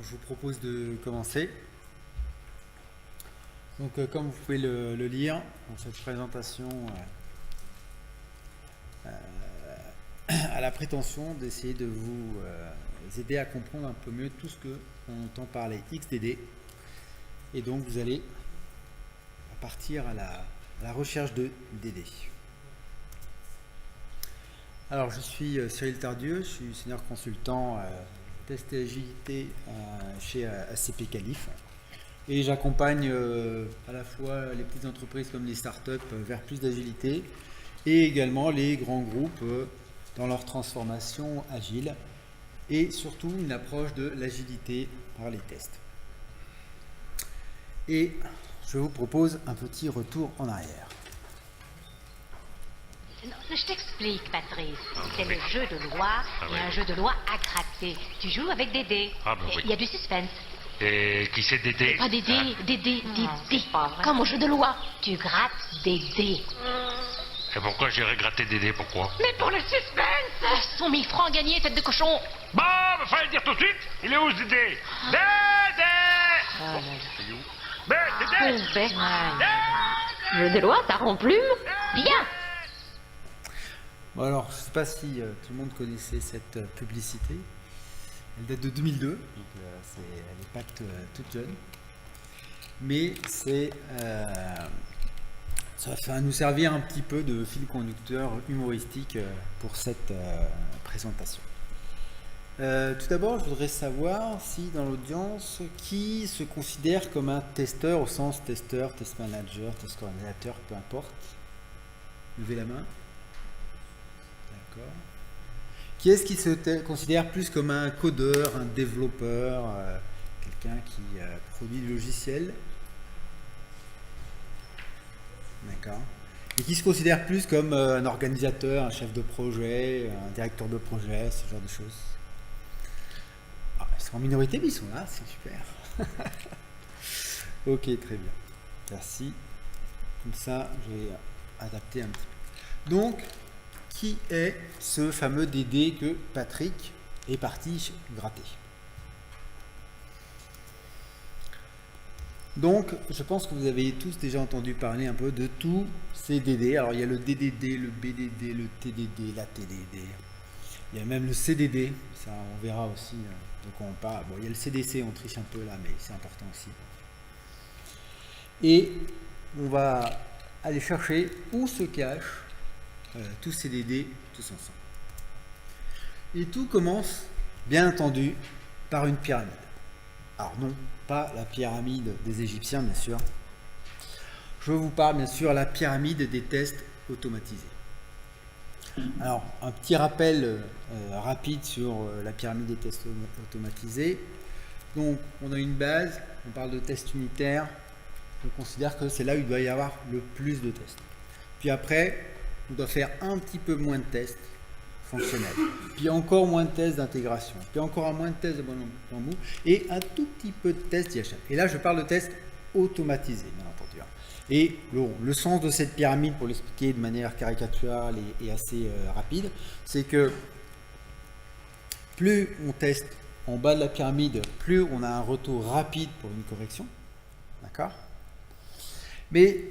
je vous propose de commencer. Donc, comme vous pouvez le lire dans cette présentation, a la prétention d'essayer de vous aider à comprendre un peu mieux tout ce que on entend par les XDD. Et donc, vous allez partir à la recherche de DD. Alors, je suis Cyril Tardieu, je suis senior consultant test et agilité chez ACP Qualif. Et j'accompagne à la fois les petites entreprises comme les startups vers plus d'agilité et également les grands groupes dans leur transformation agile et surtout une approche de l'agilité par les tests. Et je vous propose un petit retour en arrière. Je t'explique, Patrice. C'est le jeu de loi et un jeu de loi à gratter. Tu joues avec des dés. Ah bah oui. Il y a du suspense. Et qui c'est Dédé? Ah, des dés, des dés. Comme au jeu de loi. Tu grattes des dés. Et pourquoi j'irais gratter Dédé? Pourquoi? Mais pour le suspense 100 000 francs gagnés, tête de cochon. Bon, bah, fallait le dire tout de suite. Il est où ce Dédé? Dédé! Il est où? Dédé! Jeu de loi, ça rend plume. Bien. Bon alors, je ne sais pas si tout le monde connaissait cette publicité. Elle date de 2002, donc elle n'est pas toute jeune. Mais ça va nous servir un petit peu de fil conducteur humoristique pour cette présentation. Tout d'abord, je voudrais savoir si dans l'audience, qui se considère comme un testeur au sens testeur, test manager, test coordinateur, peu importe. Levez la main. D'accord. Qui est-ce qui se considère plus comme un codeur, un développeur, quelqu'un qui produit du logiciel? D'accord. Et qui se considère plus comme un organisateur, un chef de projet, un directeur de projet, ce genre de choses? Ah, ils sont en minorité, mais ils sont là, c'est super. Ok, très bien. Merci. Comme ça, je vais adapter un petit peu. Donc, qui est ce fameux DD que Patrick est parti gratter? Donc, je pense que vous avez tous déjà entendu parler un peu de tous ces DD. Alors, il y a le DDD, le BDD, le TDD, la TDD. Il y a même le CDD. Ça, on verra aussi de quoi on parle. Bon, il y a le CDC, on triche un peu là, mais c'est important aussi. Et on va aller chercher où se cachent tous ces DD, tous ensemble. Et tout commence, bien entendu, par une pyramide. Alors non, pas la pyramide des Égyptiens, bien sûr. Je vous parle, bien sûr, de la pyramide des tests automatisés. Alors, un petit rappel rapide sur la pyramide des tests automatisés. Donc, on a une base, on parle de tests unitaires. On considère que c'est là où il doit y avoir le plus de tests. Puis après, on doit faire un petit peu moins de tests fonctionnels, puis encore moins de tests d'intégration, puis encore moins de tests de bon mou, et un tout petit peu de tests d'IHM. Et là, je parle de tests automatisés, bien entendu. Et le sens de cette pyramide, pour l'expliquer de manière caricaturale et assez rapide, c'est que plus on teste en bas de la pyramide, plus on a un retour rapide pour une correction. D'accord ? Mais,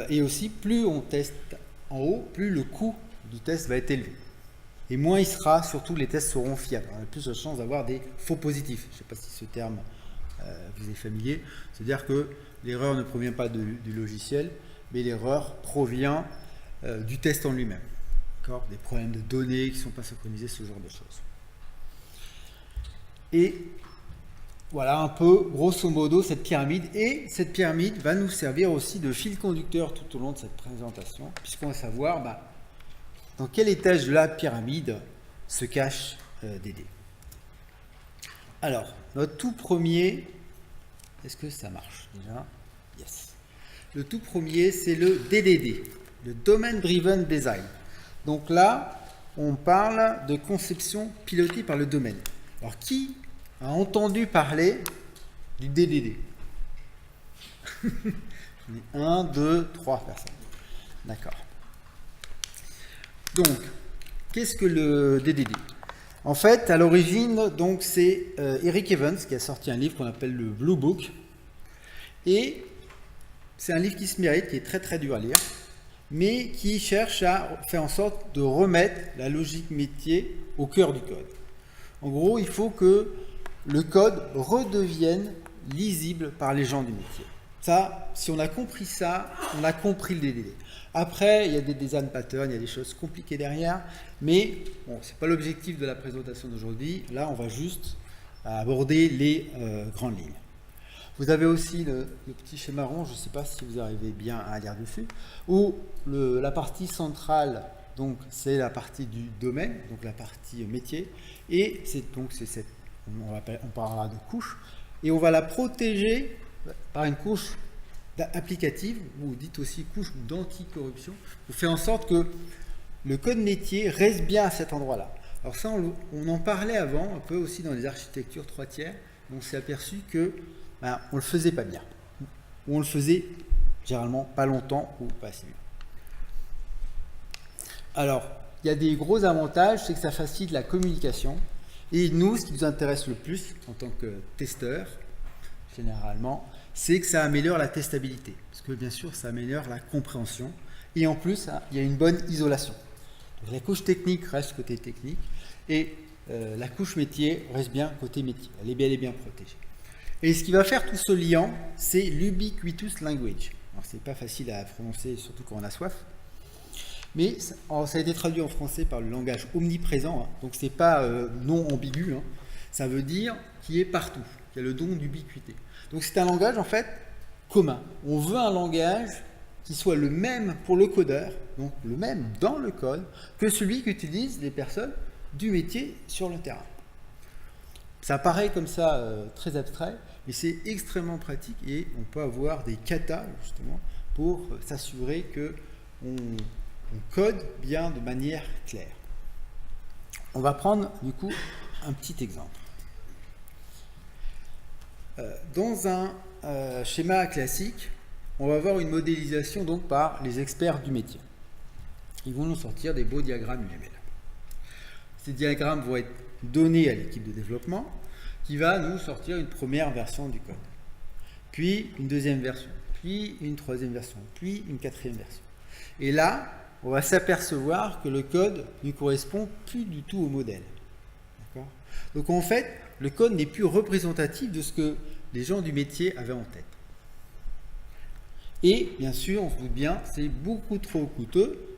et aussi, plus on teste en haut, plus le coût du test va être élevé. Et moins il sera, surtout les tests seront fiables. On a plus de chances d'avoir des faux positifs. Je ne sais pas si ce terme vous est familier. C'est-à-dire que l'erreur ne provient pas du logiciel, mais l'erreur provient du test en lui-même. D'accord ? Des problèmes de données qui ne sont pas synchronisés, ce genre de choses. Et voilà un peu, grosso modo, cette pyramide. Et cette pyramide va nous servir aussi de fil conducteur tout au long de cette présentation, puisqu'on va savoir dans quel étage de la pyramide se cache DD. Alors, notre tout premier, est-ce que ça marche déjà? Yes. Le tout premier, c'est le DDD, le Domain Driven Design. Donc là, on parle de conception pilotée par le domaine. Alors, qui a entendu parler du DDD? J'en ai 1, 2, 3 personnes. D'accord. Donc, qu'est-ce que le DDD? En fait, à l'origine, donc c'est Eric Evans qui a sorti un livre qu'on appelle le Blue Book. Et c'est un livre qui se mérite, qui est très très dur à lire, mais qui cherche à faire en sorte de remettre la logique métier au cœur du code. En gros, il faut que le code redevienne lisible par les gens du métier. Ça, si on a compris ça, on a compris le DDD. Après, il y a des design patterns, il y a des choses compliquées derrière, mais bon, ce n'est pas l'objectif de la présentation d'aujourd'hui. Là, on va juste aborder les grandes lignes. Vous avez aussi le petit schéma rond, je ne sais pas si vous arrivez bien à lire dessus, où la partie centrale, donc c'est la partie du domaine, donc la partie métier, et on parlera de couche, et on va la protéger par une couche applicative, ou dite aussi couche d'anticorruption, pour faire en sorte que le code métier reste bien à cet endroit-là. Alors ça, on en parlait avant, un peu aussi dans les architectures 3/3, on s'est aperçu que on ne le faisait pas bien, ou on le faisait généralement pas longtemps ou pas assez bien. Alors, il y a des gros avantages, c'est que ça facilite la communication, et nous, ce qui nous intéresse le plus en tant que testeurs, généralement, c'est que ça améliore la testabilité, parce que bien sûr, ça améliore la compréhension, et en plus, il y a une bonne isolation. Donc, la couche technique reste côté technique, et la couche métier reste bien côté métier, elle est bien protégée. Et ce qui va faire tout ce liant, c'est l'ubiquitous language. Alors, c'est pas facile à prononcer, surtout quand on a soif. Mais ça a été traduit en français par le langage omniprésent, donc c'est pas non ambigu. Ça veut dire qui est partout, qui a le don d'ubiquité. Donc c'est un langage en fait commun. On veut un langage qui soit le même pour le codeur, donc le même dans le code, que celui qu'utilisent les personnes du métier sur le terrain. Ça paraît comme ça très abstrait, mais c'est extrêmement pratique et on peut avoir des katas justement pour s'assurer que on code bien de manière claire. On va prendre du coup un petit exemple. Dans un schéma classique, on va avoir une modélisation donc par les experts du métier. Ils vont nous sortir des beaux diagrammes UML. Ces diagrammes vont être donnés à l'équipe de développement qui va nous sortir une première version du code, puis une deuxième version, puis une troisième version, puis une quatrième version. Et là, on va s'apercevoir que le code ne correspond plus du tout au modèle. D'accord ? Donc en fait, le code n'est plus représentatif de ce que les gens du métier avaient en tête. Et bien sûr, on se doute bien, c'est beaucoup trop coûteux,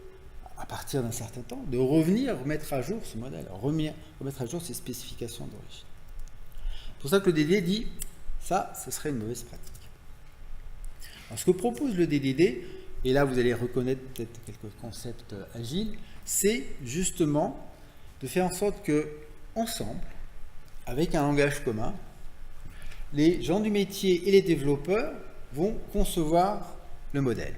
à partir d'un certain temps, de revenir remettre à jour ce modèle, remettre à jour ces spécifications d'origine. C'est pour ça que le DDD dit, ça, ce serait une mauvaise pratique. Alors ce que propose le DDD, et là vous allez reconnaître peut-être quelques concepts agiles, c'est justement de faire en sorte que, ensemble, avec un langage commun, les gens du métier et les développeurs vont concevoir le modèle.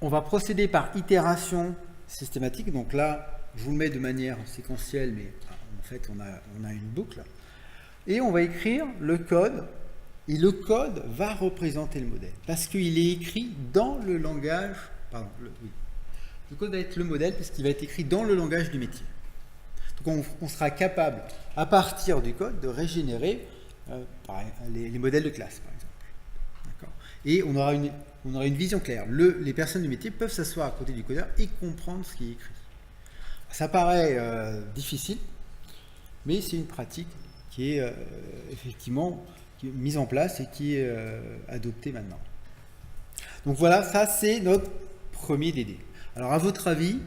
On va procéder par itération systématique, donc là, je vous le mets de manière séquentielle, mais en fait, on a une boucle, et on va écrire le code, et le code va représenter le modèle, parce qu'il est écrit dans le langage, le code va être le modèle, puisqu'il va être écrit dans le langage du métier. Donc on sera capable, à partir du code, de régénérer les modèles de classe, par exemple. D'accord ? Et on aura une vision claire. Les personnes du métier peuvent s'asseoir à côté du codeur et comprendre ce qui est écrit. Ça paraît difficile, mais c'est une pratique qui est effectivement mise en place et qui est adoptée maintenant. Donc voilà, ça c'est notre premier DD. Alors à votre avis,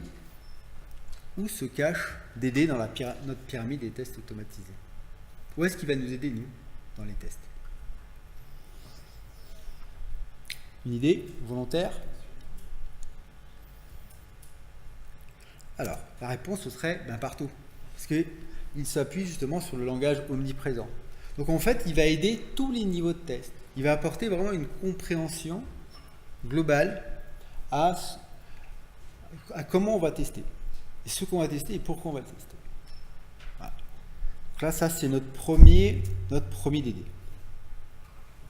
où se cache DD dans notre pyramide des tests automatisés? Où est-ce qu'il va nous aider, nous, dans les tests? Une idée volontaire? Alors, la réponse, ce serait partout. Parce qu'il s'appuie justement sur le langage omniprésent. Donc en fait, il va aider tous les niveaux de test. Il va apporter vraiment une compréhension globale à comment on va tester. Et ce qu'on va tester et pourquoi on va le tester. Voilà. Donc là, ça c'est notre premier DD.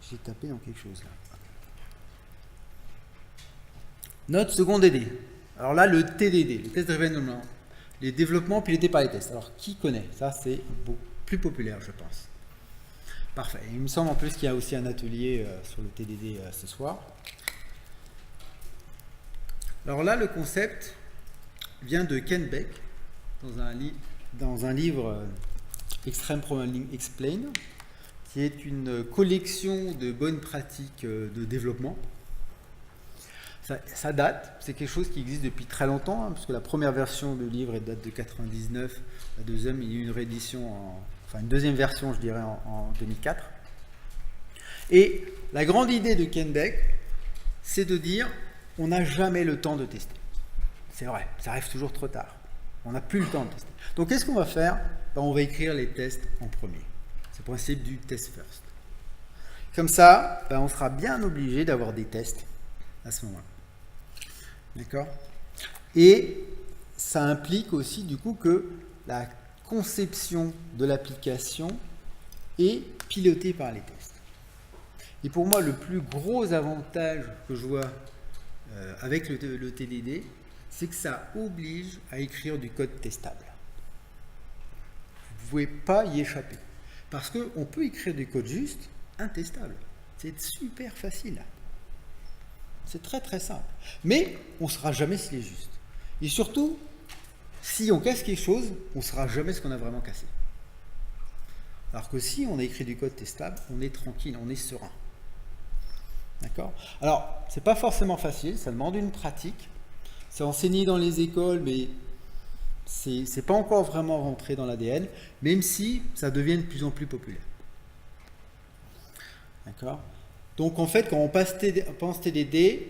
J'ai tapé dans quelque chose là. Notre second DD. Alors là, le TDD, le Test Driven Development. les développements pilotés par les tests. Alors, qui connaît? Ça, c'est beaucoup plus populaire, je pense. Parfait. Il me semble en plus qu'il y a aussi un atelier sur le TDD ce soir. Alors là, le concept vient de Ken Beck dans un livre Extreme Programming Explained, qui est une collection de bonnes pratiques de développement. Ça date, c'est quelque chose qui existe depuis très longtemps, hein, puisque la première version du livre date de 99, la deuxième, il y a eu une réédition, une deuxième version, je dirais, en 2004. Et la grande idée de Ken Beck, c'est de dire, on n'a jamais le temps de tester. C'est vrai, ça arrive toujours trop tard. On n'a plus le temps de tester. Donc, qu'est-ce qu'on va faire? On va écrire les tests en premier. C'est le principe du test first. Comme ça, on sera bien obligé d'avoir des tests à ce moment-là. D'accord? Et ça implique aussi du coup que la conception de l'application est pilotée par les tests. Et pour moi, le plus gros avantage que je vois avec le TDD, c'est que ça oblige à écrire du code testable. Vous ne pouvez pas y échapper. Parce qu'on peut écrire du code juste, intestable. C'est super facile. C'est très très simple. Mais on ne saura jamais s'il est juste. Et surtout, si on casse quelque chose, on ne saura jamais ce qu'on a vraiment cassé. Alors que si on a écrit du code testable, on est tranquille, on est serein. D'accord? Alors, c'est pas forcément facile, ça demande une pratique. C'est enseigné dans les écoles, mais c'est pas encore vraiment rentré dans l'ADN, même si ça devient de plus en plus populaire. D'accord? Donc en fait, quand on pense TDD,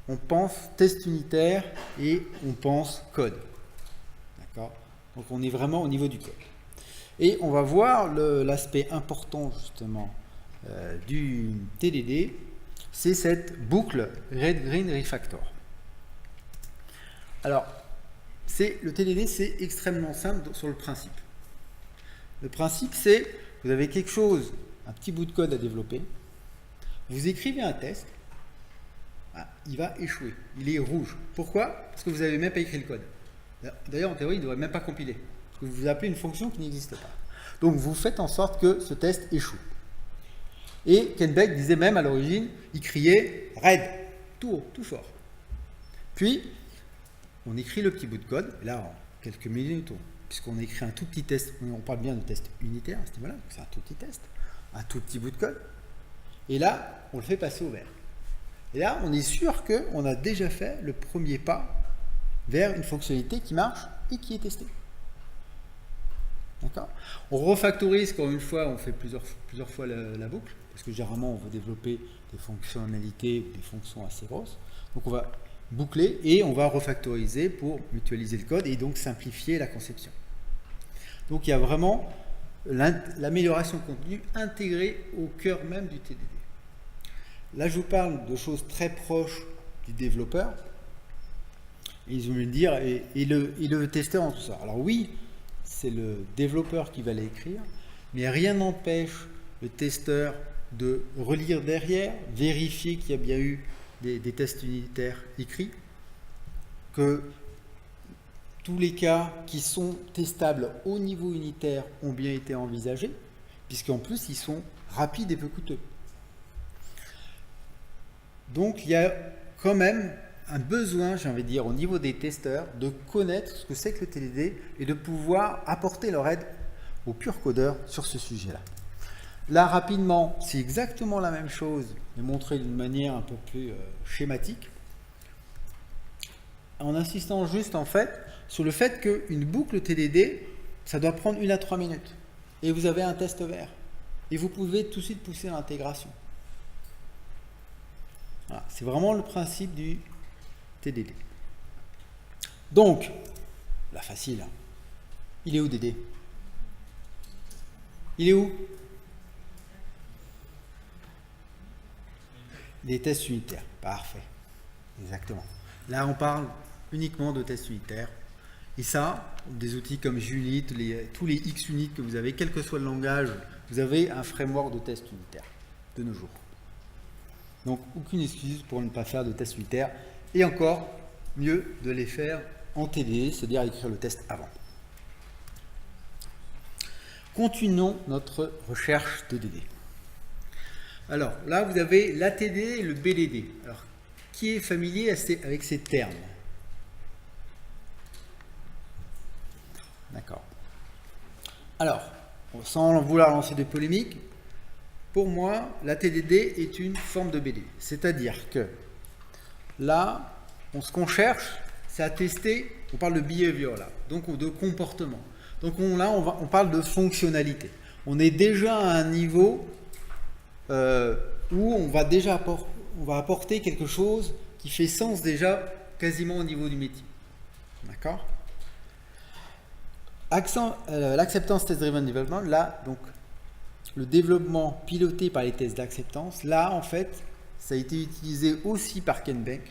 on pense test unitaire et on pense code. D'accord? Donc on est vraiment au niveau du code. Et on va voir l'aspect important justement du TDD, c'est cette boucle Red Green Refactor. Alors, le TDD, c'est extrêmement simple sur le principe. Le principe, c'est vous avez quelque chose, un petit bout de code à développer, vous écrivez un test, il va échouer, il est rouge. Pourquoi? Parce que vous n'avez même pas écrit le code. D'ailleurs, en théorie, il ne devrait même pas compiler. Parce que vous appelez une fonction qui n'existe pas. Donc, vous faites en sorte que ce test échoue. Et Ken Beck disait même à l'origine, il criait « red », tout haut, tout fort. Puis, on écrit le petit bout de code, et là, en quelques minutes, puisqu'on écrit un tout petit test, on parle bien de test unitaire à ce niveau-là, c'est un tout petit test, un tout petit bout de code, et là, on le fait passer au vert. Et là, on est sûr qu'on a déjà fait le premier pas vers une fonctionnalité qui marche et qui est testée. D'accord? On refactorise quand une fois, on fait plusieurs fois la boucle, parce que généralement, on veut développer des fonctionnalités ou des fonctions assez grosses. Donc, on va boucler et on va refactoriser pour mutualiser le code et donc simplifier la conception. Donc, il y a vraiment l'amélioration continue intégrée au cœur même du TDD. Là, je vous parle de choses très proches du développeur. Et ils vont me dire, et le testeur en tout ça. Alors oui, c'est le développeur qui va l'écrire, mais rien n'empêche le testeur de relire derrière, vérifier qu'il y a bien eu des tests unitaires écrits, que tous les cas qui sont testables au niveau unitaire ont bien été envisagés, puisqu'en plus ils sont rapides et peu coûteux. Donc il y a quand même un besoin, j'ai envie de dire, au niveau des testeurs, de connaître ce que c'est que le TDD et de pouvoir apporter leur aide aux purs codeurs sur ce sujet-là. Là, rapidement, c'est exactement la même chose, mais montré d'une manière un peu plus schématique, en insistant juste en fait sur le fait qu'une boucle TDD, ça doit prendre 1 à 3 minutes. Et vous avez un test vert. Et vous pouvez tout de suite pousser à l'intégration. Voilà, c'est vraiment le principe du TDD. Donc, la facile. Il est où DD? Il est où? Les tests unitaires. Parfait. Exactement. Là, on parle uniquement de tests unitaires. Et ça, des outils comme JUnit, tous les XUnit que vous avez, quel que soit le langage, vous avez un framework de tests unitaires de nos jours. Donc, aucune excuse pour ne pas faire de tests unitaires. Et encore mieux de les faire en TDD, c'est-à-dire écrire le test avant. Continuons notre recherche TDD. Alors là, vous avez l'ATD et le BDD. Alors, qui est familier avec ces termes? D'accord. Alors, sans vouloir lancer de polémique, pour moi, la TDD est une forme de BD. C'est-à-dire que là, ce qu'on cherche, c'est à tester, on parle de behavior là, donc de comportement. Donc on parle de fonctionnalité. On est déjà à un niveau où on va apporter quelque chose qui fait sens déjà quasiment au niveau du métier. D'accord? L'acceptance test-driven development, là, donc le développement piloté par les tests d'acceptance, là, en fait, ça a été utilisé aussi par Ken Beck,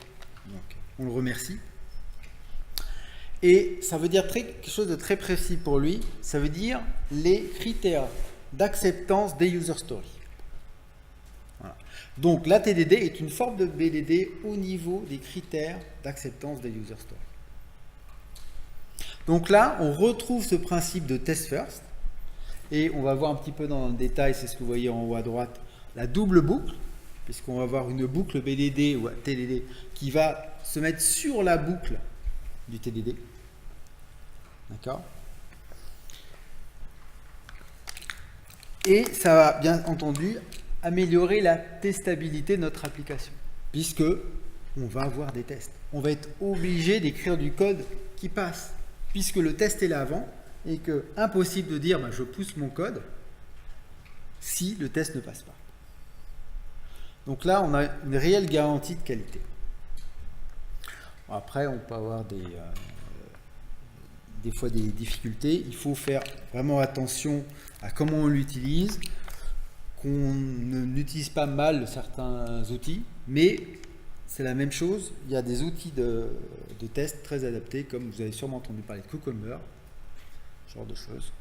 donc on le remercie. Et ça veut dire quelque chose de très précis pour lui, ça veut dire les critères d'acceptance des user stories. Voilà. Donc la TDD est une forme de BDD au niveau des critères d'acceptance des user stories. Donc là, on retrouve ce principe de test first, et on va voir un petit peu dans le détail, c'est ce que vous voyez en haut à droite, la double boucle, puisqu'on va avoir une boucle BDD ou TDD qui va se mettre sur la boucle du TDD. D'accord? Et ça va bien entendu améliorer la testabilité de notre application, puisque on va avoir des tests. On va être obligé d'écrire du code qui passe, puisque le test est là avant, et que impossible de dire je pousse mon code si le test ne passe pas. Donc là, on a une réelle garantie de qualité. Bon, après, on peut avoir des fois des difficultés. Il faut faire vraiment attention à comment on l'utilise, qu'on n'utilise pas mal certains outils, mais c'est la même chose. Il y a des outils de test très adaptés, comme vous avez sûrement entendu parler de Cucumber, ce genre de choses.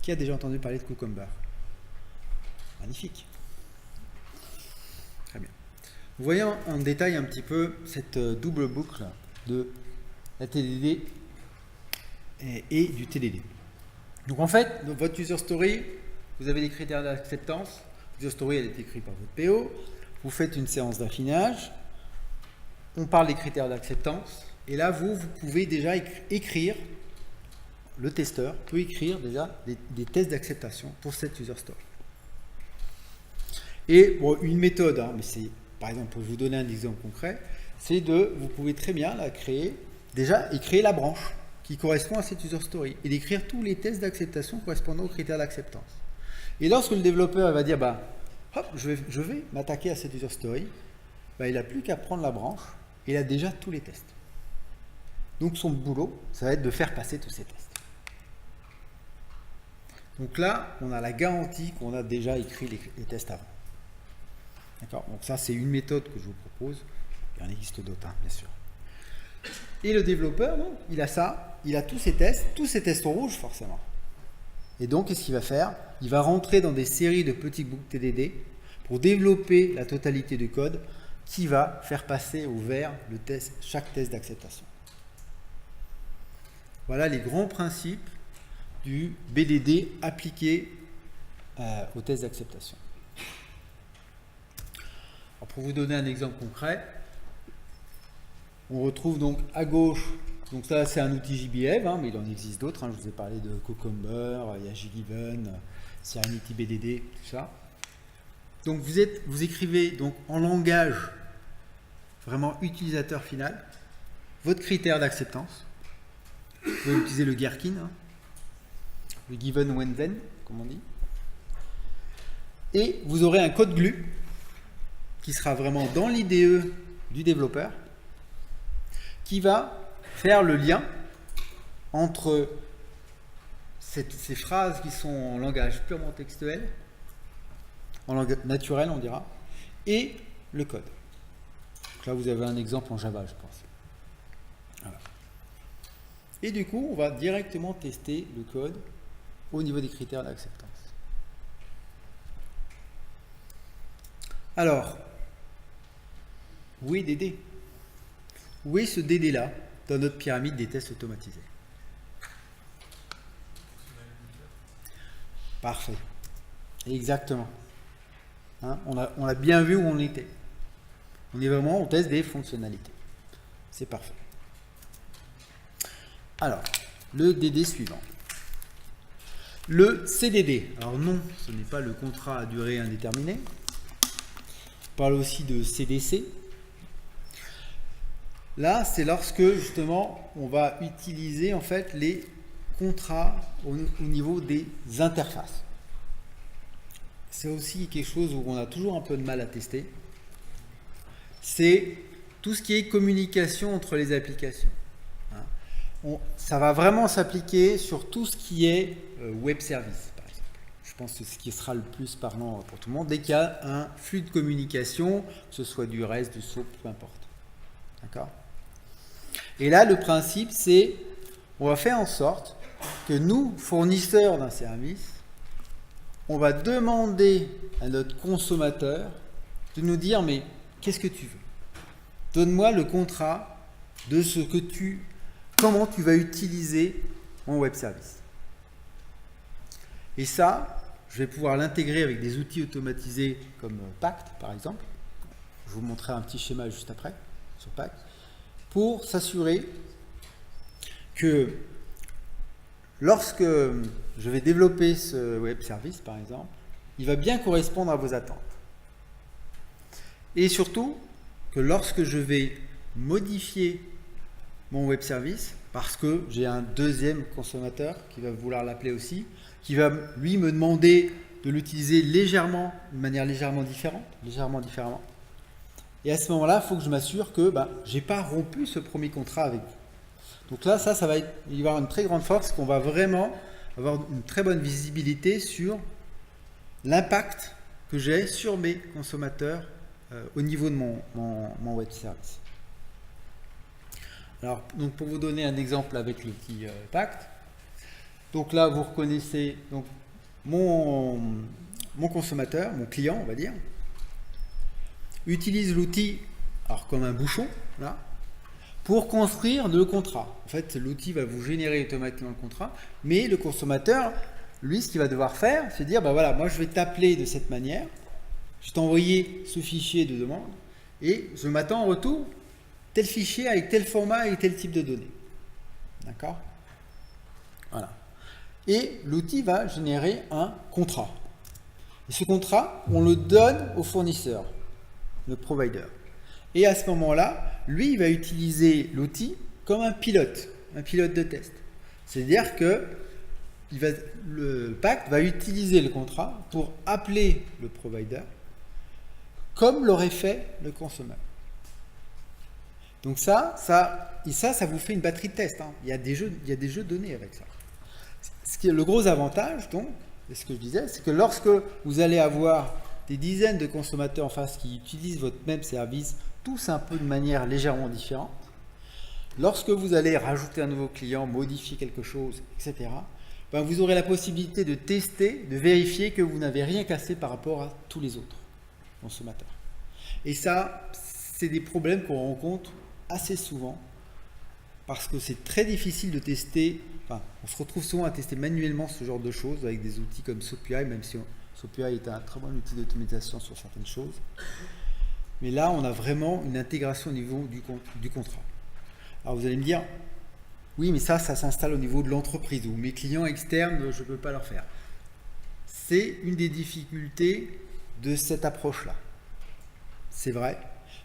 Qui a déjà entendu parler de Cucumber? Magnifique. Très bien. Vous voyez en détail un petit peu cette double boucle de la TDD et du TDD. Donc en fait, dans votre user story, vous avez des critères d'acceptance. User story, elle est écrite par votre PO. Vous faites une séance d'affinage. On parle des critères d'acceptance. Et là, vous pouvez déjà écrire, le testeur peut écrire déjà des tests d'acceptation pour cette user story. Et bon, une méthode, mais c'est, par exemple, pour vous donner un exemple concret, c'est vous pouvez très bien créer la branche qui correspond à cette user story et d'écrire tous les tests d'acceptation correspondant aux critères d'acceptance. Et lorsque le développeur va dire, hop, je vais m'attaquer à cette user story, il n'a plus qu'à prendre la branche et il a déjà tous les tests. Donc son boulot, ça va être de faire passer tous ces tests. Donc là, on a la garantie qu'on a déjà écrit les tests avant. D'accord? Donc ça, c'est une méthode que je vous propose. Il y en existe d'autres, bien sûr. Et le développeur, il a ça, il a tous ces tests rouges forcément. Et donc, qu'est-ce qu'il va faire? Il va rentrer dans des séries de petits boucles TDD pour développer la totalité du code qui va faire passer au vert chaque test d'acceptation. Voilà les grands principes du BDD appliqué aux tests d'acceptation. Pour vous donner un exemple concret, on retrouve donc à gauche, donc ça c'est un outil JBehave, mais il en existe d'autres, je vous ai parlé de Cucumber, il y a JGiven, Serenity BDD, tout ça. Donc vous écrivez donc en langage vraiment utilisateur final votre critère d'acceptance. Vous pouvez utiliser le Gherkin, le given when then, comme on dit. Et vous aurez un code glue qui sera vraiment dans l'IDE du développeur, qui va faire le lien entre ces phrases qui sont en langage purement textuel, en langage naturel on dira, et le code. Donc là vous avez un exemple en Java, je pense. Voilà. Et du coup, on va directement tester le code au niveau des critères d'acceptance. Alors, où est DD? Où est ce DD-là dans notre pyramide des tests automatisés. Parfait. Exactement. Hein, on a bien vu où on était. On est vraiment au test des fonctionnalités. C'est parfait. Alors, le DD suivant. Le CDD. Alors non, ce n'est pas le contrat à durée indéterminée. On parle aussi de CDC. Là, c'est lorsque justement on va utiliser en fait les contrats au niveau des interfaces. C'est aussi quelque chose où on a toujours un peu de mal à tester. C'est tout ce qui est communication entre les applications. Ça va vraiment s'appliquer sur tout ce qui est web service, par exemple. Je pense que c'est ce qui sera le plus parlant pour tout le monde. Dès qu'il y a un flux de communication, que ce soit du REST, du SOAP, peu importe. D'accord ? Et là, le principe, c'est on va faire en sorte que nous, fournisseurs d'un service, on va demander à notre consommateur de nous dire, mais qu'est-ce que tu veux ? Donne-moi le contrat de ce que comment tu vas utiliser mon web service. Et ça, je vais pouvoir l'intégrer avec des outils automatisés comme Pact, par exemple. Je vous montrerai un petit schéma juste après sur Pact, pour s'assurer que lorsque je vais développer ce web service, par exemple, il va bien correspondre à vos attentes. Et surtout, que lorsque je vais modifier mon web service, parce que j'ai un deuxième consommateur qui va vouloir l'appeler aussi, qui va lui me demander de l'utiliser légèrement, de manière légèrement différemment. Et à ce moment-là, il faut que je m'assure que je n'ai pas rompu ce premier contrat avec vous. Donc là, ça va être, il va y avoir une très grande force, qu'on va vraiment avoir une très bonne visibilité sur l'impact que j'ai sur mes consommateurs au niveau de mon web service. Alors, donc pour vous donner un exemple avec l'outil Pact, donc là vous reconnaissez donc mon consommateur, mon client on va dire, utilise l'outil alors comme un bouchon là pour construire le contrat. En fait, l'outil va vous générer automatiquement le contrat, mais le consommateur, lui, ce qu'il va devoir faire, c'est dire voilà, moi je vais t'appeler de cette manière, je vais t'envoyer ce fichier de demande et je m'attends en retour tel fichier avec tel format et tel type de données. D'accord ? Voilà. Et l'outil va générer un contrat. Et ce contrat, on le donne au fournisseur, le provider. Et à ce moment-là, lui, il va utiliser l'outil comme un pilote de test. C'est-à-dire que le Pact va utiliser le contrat pour appeler le provider comme l'aurait fait le consommateur. Donc ça vous fait une batterie de tests. Hein. Il y a des jeux de données avec ça. Ce qui est le gros avantage, donc, c'est ce que je disais, c'est que lorsque vous allez avoir des dizaines de consommateurs en face qui utilisent votre même service, tous un peu de manière légèrement différente, lorsque vous allez rajouter un nouveau client, modifier quelque chose, etc., vous aurez la possibilité de tester, de vérifier que vous n'avez rien cassé par rapport à tous les autres consommateurs. Et ça, c'est des problèmes qu'on rencontre assez souvent parce que c'est très difficile de tester. On se retrouve souvent à tester manuellement ce genre de choses avec des outils comme SoapUI, même si SoapUI est un très bon outil d'automatisation sur certaines choses. Mais là, on a vraiment une intégration au niveau du contrat. Alors vous allez me dire, oui, mais ça s'installe au niveau de l'entreprise ou mes clients externes, je ne peux pas leur faire. C'est une des difficultés de cette approche-là. C'est vrai.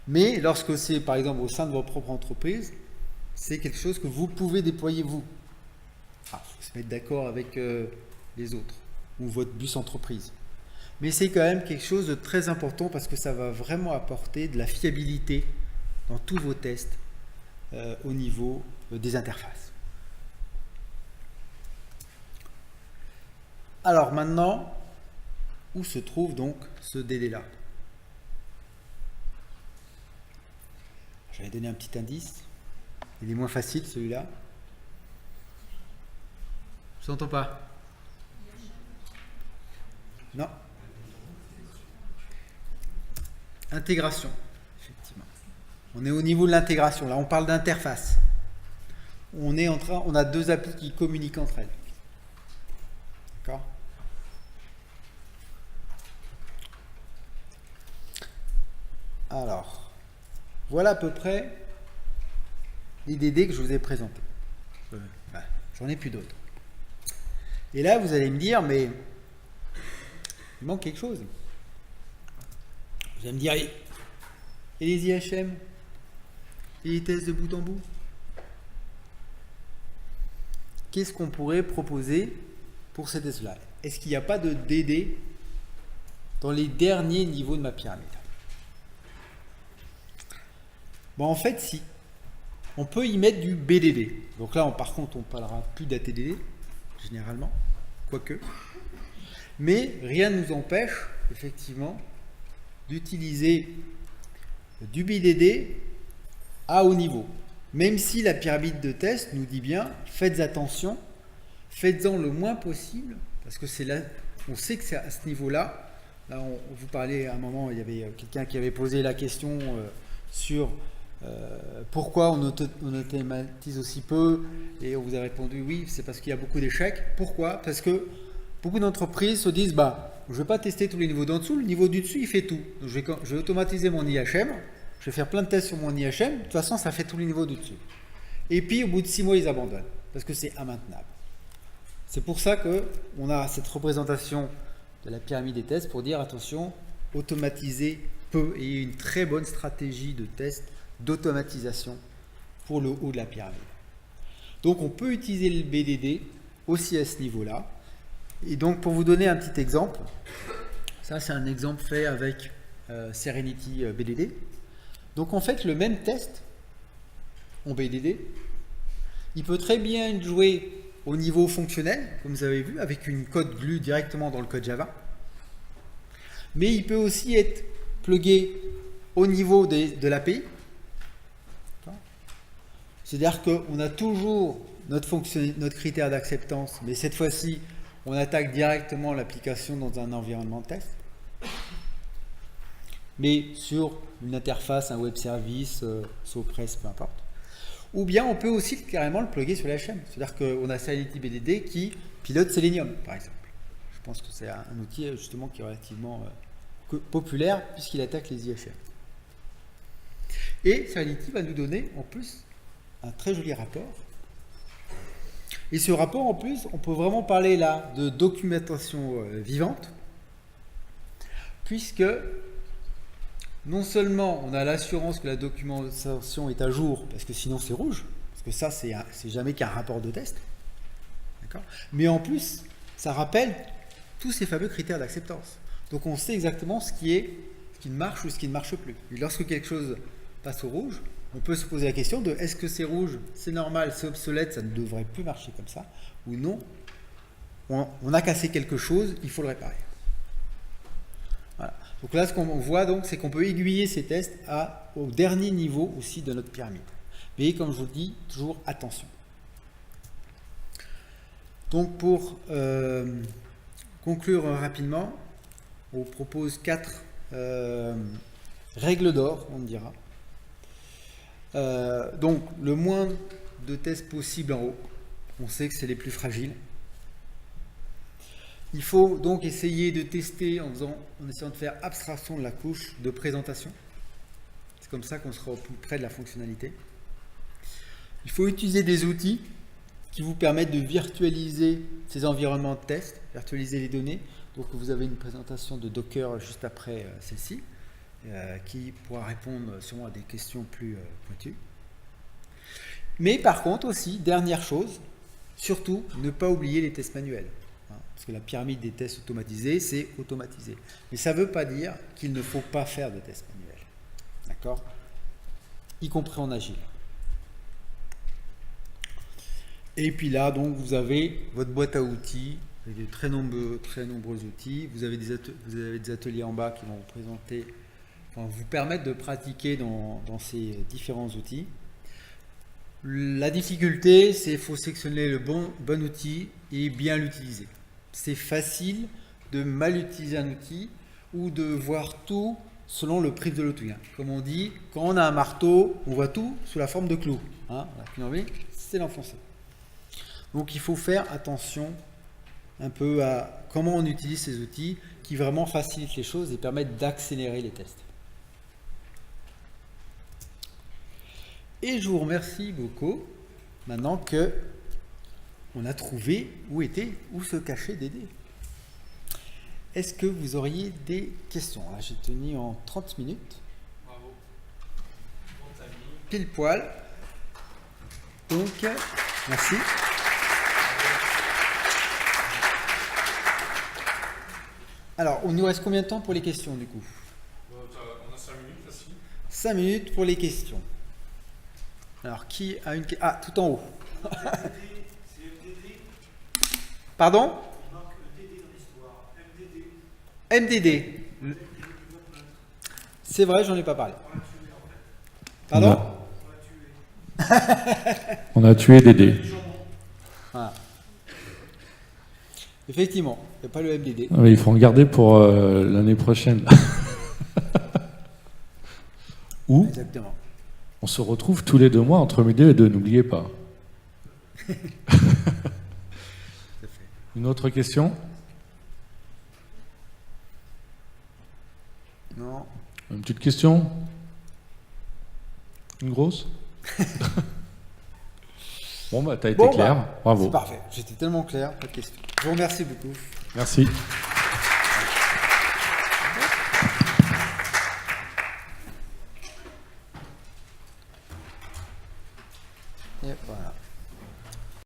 Mais lorsque c'est, par exemple, au sein de votre propre entreprise, c'est quelque chose que vous pouvez déployer vous. Il faut se mettre d'accord avec les autres ou votre bus entreprise. Mais c'est quand même quelque chose de très important parce que ça va vraiment apporter de la fiabilité dans tous vos tests au niveau des interfaces. Alors maintenant, où se trouve donc ce DD-là ? J'avais donné un petit indice. Il est moins facile celui-là. Je n'entends pas. Non. Intégration, effectivement. On est au niveau de l'intégration. Là, on parle d'interface. on a deux applis qui communiquent entre elles. D'accord? Alors, voilà à peu près les DD que je vous ai présentés. J'en ai plus d'autres. Et là, vous allez me dire, mais il manque quelque chose. Vous allez me dire, et les IHM? Et les tests de bout en bout? Qu'est-ce qu'on pourrait proposer pour ces tests-là? Est-ce qu'il n'y a pas de DD dans les derniers niveaux de ma pyramide? Bon, en fait, si. On peut y mettre du BDD. Donc là, par contre, on ne parlera plus d'ATDD, généralement, quoique. Mais rien ne nous empêche, effectivement, d'utiliser du BDD à haut niveau. Même si la pyramide de test nous dit bien, faites attention, faites-en le moins possible, parce que c'est là, on sait que c'est à ce niveau-là. Là, on vous parlait à un moment, il y avait quelqu'un qui avait posé la question sur pourquoi on automatise aussi peu, et on vous a répondu oui, c'est parce qu'il y a beaucoup d'échecs. Pourquoi? Parce que beaucoup d'entreprises se disent, je ne vais pas tester tous les niveaux d'en dessous, le niveau du dessus il fait tout. Donc, je vais automatiser mon IHM, je vais faire plein de tests sur mon IHM, de toute façon ça fait tous les niveaux du dessus. Et puis au bout de 6 mois ils abandonnent, parce que c'est immaintenable. C'est pour ça qu'on a cette représentation de la pyramide des tests pour dire attention, automatiser peu, et il y a une très bonne stratégie de test d'automatisation pour le haut de la pyramide. Donc on peut utiliser le BDD aussi à ce niveau-là. Et donc pour vous donner un petit exemple, ça c'est un exemple fait avec Serenity BDD. Donc en fait le même test en BDD, il peut très bien être joué au niveau fonctionnel, comme vous avez vu, avec une code glue directement dans le code Java. Mais il peut aussi être plugué au niveau de l'API. C'est-à-dire qu'on a toujours notre critère d'acceptance, mais cette fois-ci, on attaque directement l'application dans un environnement de test. Mais sur une interface, un web service, Sopress, peu importe. Ou bien on peut aussi carrément le plugger sur l'HM. C'est-à-dire qu'on a Serenity BDD qui pilote Selenium, par exemple. Je pense que c'est un outil justement qui est relativement populaire puisqu'il attaque les IHM. Et Serenity va nous donner en plus un très joli rapport. Et ce rapport, en plus, on peut vraiment parler là de documentation vivante, puisque non seulement on a l'assurance que la documentation est à jour, parce que sinon c'est rouge, parce que ça c'est jamais qu'un rapport de test, d'accord, mais en plus ça rappelle tous ces fameux critères d'acceptance. Donc on sait exactement ce qui marche ou ce qui ne marche plus. Et lorsque quelque chose passe au rouge, on peut se poser la question de est-ce que c'est rouge, c'est normal, c'est obsolète, ça ne devrait plus marcher comme ça, ou non, on a cassé quelque chose, il faut le réparer. Voilà. Donc là, ce qu'on voit, c'est qu'on peut aiguiller ces tests au dernier niveau aussi de notre pyramide. Mais comme je vous le dis, toujours attention. Donc pour conclure rapidement, on propose 4 règles d'or, on dira. Donc le moins de tests possible en haut, on sait que c'est les plus fragiles. Il faut donc essayer de tester en essayant de faire abstraction de la couche de présentation. C'est comme ça qu'on sera au plus près de la fonctionnalité. Il faut utiliser des outils qui vous permettent de virtualiser ces environnements de test, virtualiser les données. Donc vous avez une présentation de Docker juste après celle-ci, qui pourra répondre sûrement à des questions plus pointues. Mais par contre aussi, dernière chose, surtout ne pas oublier les tests manuels. Parce que la pyramide des tests automatisés, c'est automatisé. Mais ça ne veut pas dire qu'il ne faut pas faire de tests manuels. D'accord? Y compris en agile. Et puis là, donc, vous avez votre boîte à outils, avec de très nombreux outils. Vous avez des ateliers en bas qui vont vous présenter, vous permettre de pratiquer dans ces différents outils. La difficulté, c'est qu'il faut sélectionner le bon outil et bien l'utiliser. C'est facile de mal utiliser un outil ou de voir tout selon le prix de l'outil. Comme on dit, quand on a un marteau, on voit tout sous la forme de clous. On n'a qu'une envie, c'est l'enfoncer. Donc il faut faire attention un peu à comment on utilise ces outils qui vraiment facilitent les choses et permettent d'accélérer les tests. Et je vous remercie beaucoup maintenant que on a trouvé où se cachaient des dés. Est-ce que vous auriez des questions? Là, j'ai tenu en 30 minutes. Bravo. Pile poil. Donc, merci. Alors, on nous reste combien de temps pour les questions du coup? On a 5 minutes facile. 5 minutes pour les questions. Alors, qui a une question? Ah, tout en haut. Pardon? MDD. C'est vrai, j'en ai pas parlé. Pardon? On a tué Dédé. Voilà. Effectivement, il n'y a pas le MDD. Ah, mais il faut en garder pour l'année prochaine. Ou Exactement. on se retrouve tous les 2 mois entre midi et 2, n'oubliez pas. Une autre question? Non. Une petite question? Une grosse? Bon, bah, t'as été clair. Bravo. C'est parfait. J'étais tellement clair, pas de question. Je vous remercie beaucoup. Merci.